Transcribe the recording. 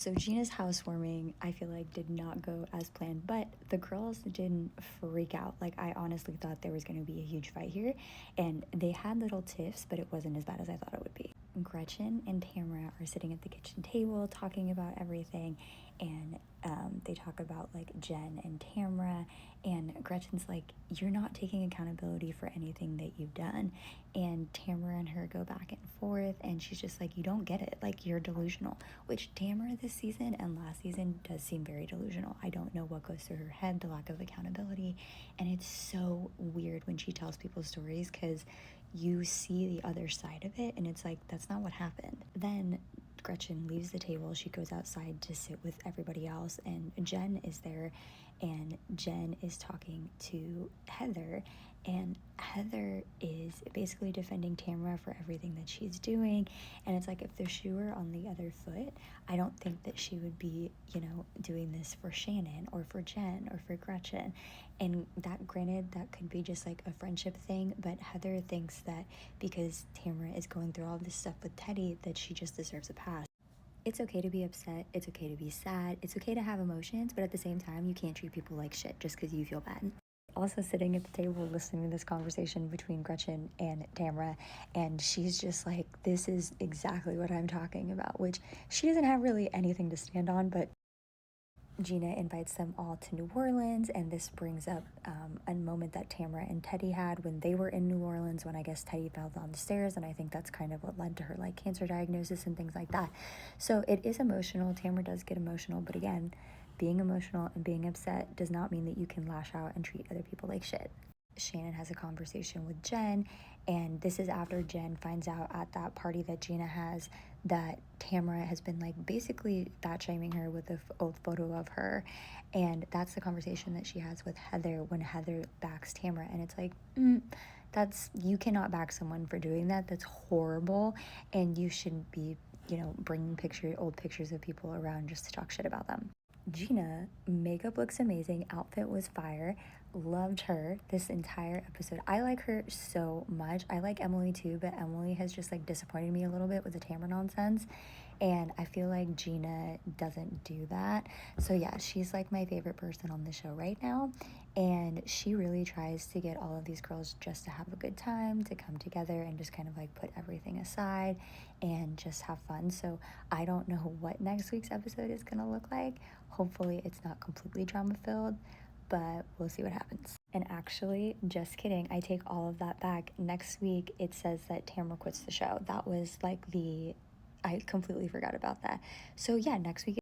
So Gina's housewarming, I feel like, did not go as planned, but the girls didn't freak out. Like, I honestly thought there was going to be a huge fight here, and they had little tiffs, but it wasn't as bad as I thought it would be. Gretchen and Tamra are sitting at the kitchen table talking about everything, and they talk about like Jen and Tamra, and Gretchen's like, "You're not taking accountability for anything that you've done," and Tamra and her go back and forth, and she's just like, "You don't get it, like you're delusional," which Tamra this season and last season does seem very delusional. I don't know what goes through her head, the lack of accountability, and it's so weird when she tells people stories because you see the other side of it and it's like that's not what happened. Then Gretchen leaves the table, she goes outside to sit with everybody else, and Jen is there, and Jen is talking to Heather, and Heather is basically defending Tamra for everything that she's doing. And it's like, if the shoe were on the other foot, I don't think that she would be, doing this for Shannon or for Jen or for Gretchen. And that, granted, that could be just like a friendship thing, but Heather thinks that because Tamra is going through all this stuff with Teddy, that she just deserves a pass. It's okay to be upset, it's okay to be sad, it's okay to have emotions, but at the same time, you can't treat people like shit just because you feel bad. Also sitting at the table listening to this conversation between Gretchen and Tamra, and she's just like, this is exactly what I'm talking about, which she doesn't have really anything to stand on, but Gina invites them all to New Orleans, and this brings up a moment that Tamra and Teddy had when they were in New Orleans, when I guess Teddy fell down the stairs, and I think that's kind of what led to her like cancer diagnosis and things like that. So it is emotional. Tamra does get emotional, but again, being emotional and being upset does not mean that you can lash out and treat other people like shit. Shannon has a conversation with Jen, and this is after Jen finds out at that party that Gina has that Tamra has been like basically fat shaming her with the old photo of her. And that's the conversation that she has with Heather when Heather backs Tamra. And it's like, that's, you cannot back someone for doing that. That's horrible. And you shouldn't be, bringing old pictures of people around just to talk shit about them. Gina, makeup looks amazing, outfit was fire, loved her this entire episode. I like her so much. I like Emily too, but Emily has just like disappointed me a little bit with the Tamara nonsense, and I feel like Gina doesn't do that. So yeah, she's like my favorite person on the show right now, and she really tries to get all of these girls just to have a good time, to come together and just kind of like put everything aside and just have fun. So I don't know what next week's episode is gonna look like. Hopefully it's not completely drama filled, but we'll see what happens. And actually, just kidding, I take all of that back. Next week it says that Tamra quits the show. That was like I completely forgot about that. So yeah, next week